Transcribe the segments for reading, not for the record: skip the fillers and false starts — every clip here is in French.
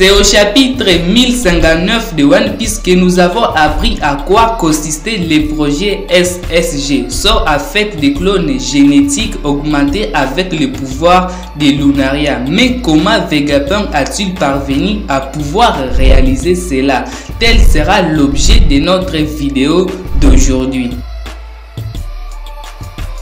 C'est au chapitre 1059 de One Piece que nous avons appris à quoi consistait le projet SSG, sort à fait des clones génétiques augmentés avec le pouvoir de Lunaria. Mais comment Vegapunk a-t-il parvenu à pouvoir réaliser cela? Tel sera l'objet de notre vidéo d'aujourd'hui.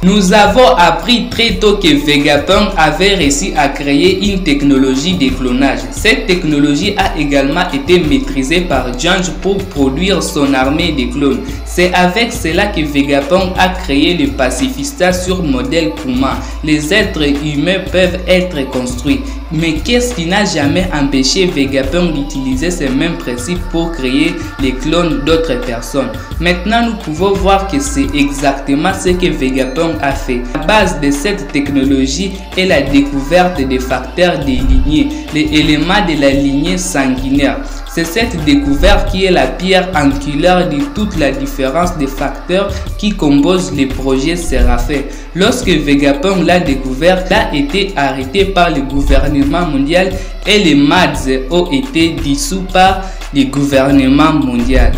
Nous avons appris très tôt que Vegapunk avait réussi à créer une technologie de clonage. Cette technologie a également été maîtrisée par Jange pour produire son armée de clones. C'est avec cela que Vegapunk a créé le Pacifista sur modèle Kuma. Les êtres humains peuvent être construits. Mais qu'est-ce qui n'a jamais empêché Vegapunk d'utiliser ces mêmes principes pour créer les clones d'autres personnes? Maintenant, nous pouvons voir que c'est exactement ce que Vegapunk a fait. La base de cette technologie est la découverte des facteurs des lignées, les éléments de la lignée sanguinaire. C'est cette découverte qui est la pierre angulaire de toute la différence des facteurs qui composent les projets Séraphin. Lorsque Vegapunk l'a découvert, il a été arrêté par le gouvernement mondial et les Mads ont été dissous par le gouvernement mondial.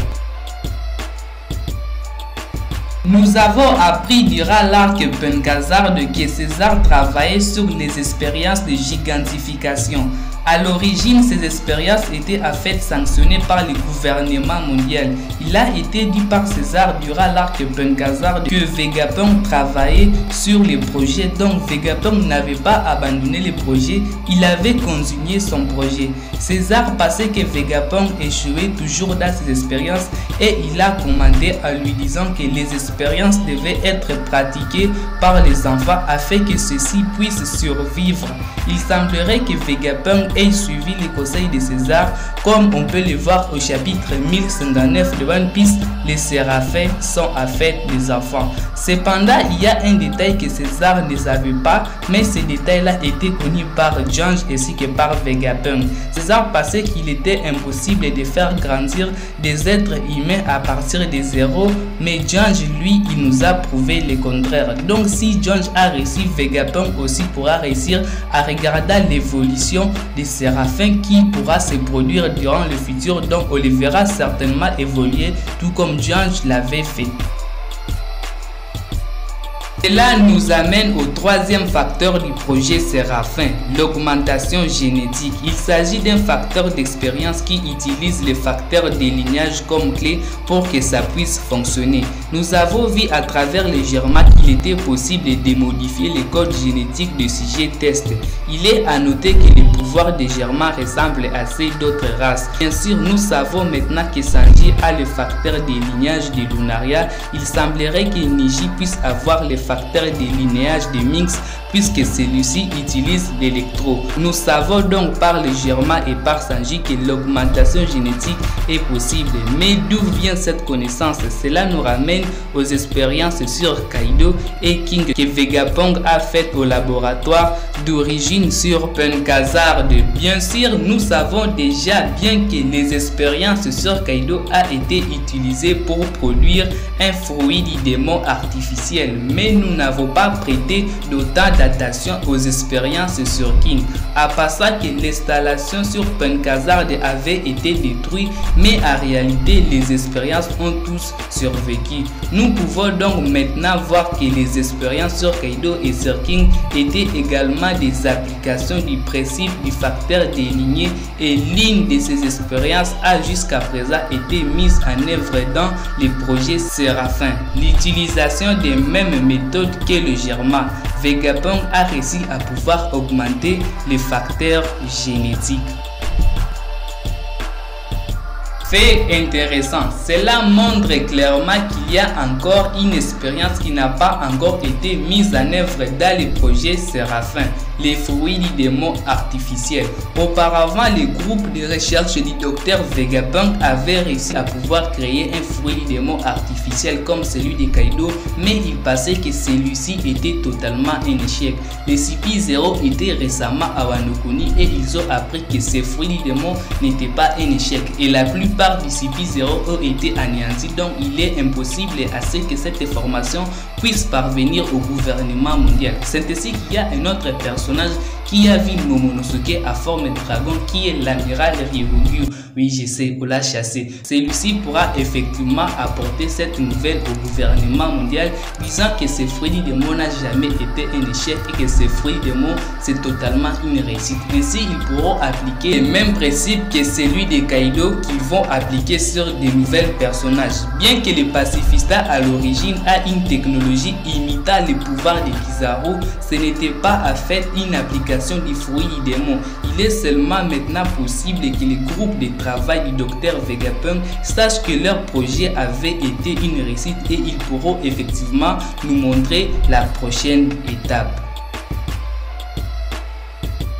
Nous avons appris durant l'arc Penkazard que César travaillait sur les expériences de gigantification. À l'origine, ces expériences étaient en fait sanctionnées par le gouvernement mondial. Il a été dit par César durant l'arc Penkazard que Vegapunk travaillait sur les projets. Donc Vegapunk n'avait pas abandonné le projet, il avait continué son projet. César pensait que Vegapunk échouait toujours dans ses expériences et il a commandé en lui disant que les expériences devaient être pratiquées par les enfants afin que ceux-ci puissent survivre. Il semblerait que Vegapunk ait suivi les conseils de César, comme on peut le voir au chapitre 1059 de One Piece. Les séraphins sont en fait des enfants. Cependant, il y a un détail que César ne savait pas, mais ce détail-là était connu par Jange ainsi que par Vegapunk. César pensait qu'il était impossible de faire grandir des êtres humains à partir de zéro, mais Jange, lui, il nous a prouvé le contraire. Donc si Jange a réussi, Vegapunk aussi pourra réussir à regarder l'évolution des séraphins qui pourra se produire durant le futur. Donc on les verra certainement évoluer tout comme Jange l'avait fait. Cela nous amène au troisième facteur du projet Séraphin, l'augmentation génétique. Il s'agit d'un facteur d'expérience qui utilise les facteurs de lignage comme clé pour que ça puisse fonctionner. Nous avons vu à travers les germas qu'il était possible de modifier les codes génétiques de sujets test. Il est à noter que les pouvoirs des germas ressemblent à ceux d'autres races. Bien sûr, nous savons maintenant que Sanji a le facteur de lignage de Lunaria. Il semblerait que Neji puisse avoir les facteurs de lignage de Minx puisque celui-ci utilise l'électro. Nous savons donc par le germa et par Sanji que l'augmentation génétique est possible. Mais d'où vient cette connaissance? Cela nous ramène aux expériences sur Kaido et King que Vegapunk a fait au laboratoire d'origine sur Penkazard. Bien sûr, nous savons déjà bien que les expériences sur Kaido a été utilisées pour produire un fruit du démon artificiel, mais nous n'avons pas prêté d'autant d'attention aux expériences sur King. À part ça que l'installation sur Penkazard avait été détruite, mais en réalité les expériences ont tous survécu. Nous pouvons donc maintenant voir que les expériences sur Kaido et sur King étaient également des applications du principe du facteur des lignées et l'une de ces expériences a jusqu'à présent été mise en œuvre dans les projets Séraphin. L'utilisation des mêmes méthodes que le germa, Vegapunk a réussi à pouvoir augmenter les facteurs génétiques. Fait intéressant, cela montre clairement qu'il y a encore une expérience qui n'a pas encore été mise en œuvre dans les projets Séraphin, les fruits du démon artificiel. Auparavant, le groupe de recherche du docteur Vegapunk avait réussi à pouvoir créer un fruit du démon artificiel comme celui de Kaido, mais il pensait que celui-ci était totalement un échec. Les CP0 étaient récemment à Wano Kuni et ils ont appris que ces fruits du démon n'étaient pas un échec et la plupart du CP0 ont été anéantis. Donc il est impossible à ce que cette information puisse parvenir au gouvernement mondial. C'est ainsi qu'il y a un autre personnage Qui a vu Momonosuke à forme de dragon qui est l'amiral Ryugyu? Oui, je sais, on l'a chassé. Celui-ci pourra effectivement apporter cette nouvelle au gouvernement mondial, disant que ce fruit du démon n'a jamais été un échec et que ce fruit du démon c'est totalement une réussite. Ainsi, ils pourront appliquer les mêmes principes que celui de Kaido qu'ils vont appliquer sur de nouvelles personnages. Bien que le pacifista à l'origine a une technologie imitant les pouvoirs de Kizaru, ce n'était pas à fait une application du fruit du démon. Il est seulement maintenant possible que les groupes de travail du Dr Vegapunk sachent que leur projet avait été une réussite et ils pourront effectivement nous montrer la prochaine étape.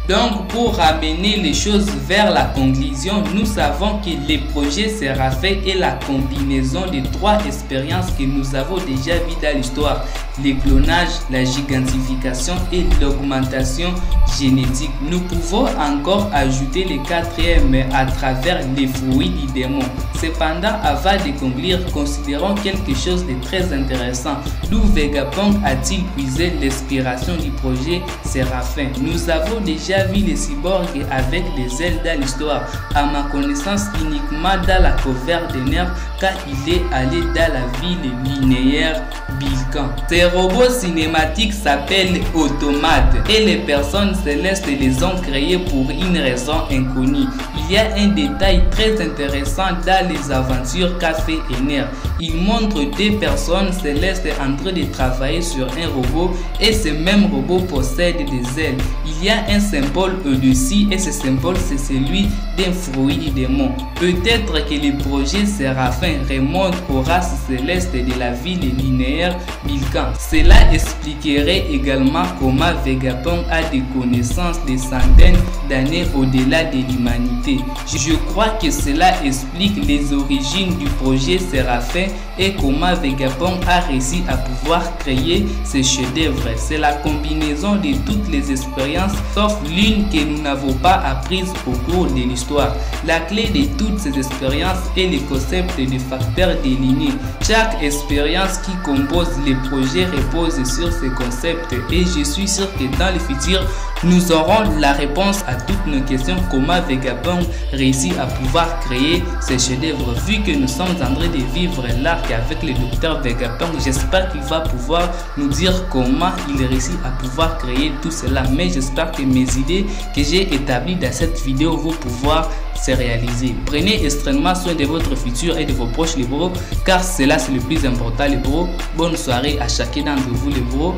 Donc, pour ramener les choses vers la conclusion, nous savons que le projet Séraphin est la combinaison de trois expériences que nous avons déjà vues dans l'histoire: le clonage, la gigantification et l'augmentation génétique. Nous pouvons encore ajouter le quatrième à travers les fruits du démon. Cependant, avant de conclure, considérons quelque chose de très intéressant. D'où Vegapunk a-t-il puisé l'inspiration du projet Séraphin? Nous avons déjà vu les cyborgs avec des ailes dans l'histoire, à ma connaissance uniquement dans la covert de Nerf, car il est allé dans la ville linéaire Bilkan. Ces robots cinématiques s'appellent automates et les personnes célestes les ont créés pour une raison inconnue. Il y a un détail très intéressant dans les aventures qu'a fait Nerf. Il montre deux personnes célestes en train de travailler sur un robot et ce même robot possède des ailes. Il y a un symbole au-dessus et ce symbole c'est celui d'un fruit du démon. Peut-être que le projet Séraphin remonte aux races célestes de la ville linéaire Bilkan. Cela expliquerait également comment Vegapunk a des connaissances de centaines d'années au-delà de l'humanité. Je crois que cela explique les origines du projet Séraphin et comment Vegapunk a réussi à pouvoir créer ce chef-d'œuvre. C'est la combinaison de toutes les expériences sauf l'une que nous n'avons pas apprise au cours de l'histoire. La clé de toutes ces expériences est le concept de facteurs délignés. Chaque expérience qui compose les projets repose sur ce concept et je suis sûr que dans le futur, nous aurons la réponse à toutes nos questions comment Vegapunk réussit à pouvoir créer ce chef-d'œuvre. Vu que nous sommes en train de vivre l'arc avec le docteur Vegapunk, j'espère qu'il va pouvoir nous dire comment il réussit à pouvoir créer tout cela. Mais j'espère que mes idées que j'ai établies dans cette vidéo vont pouvoir se réaliser. Prenez extrêmement soin de votre futur et de vos proches les bros, car cela c'est le plus important les bros. Bonne soirée à chacun d'entre vous les bros.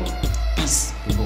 Peace les bros.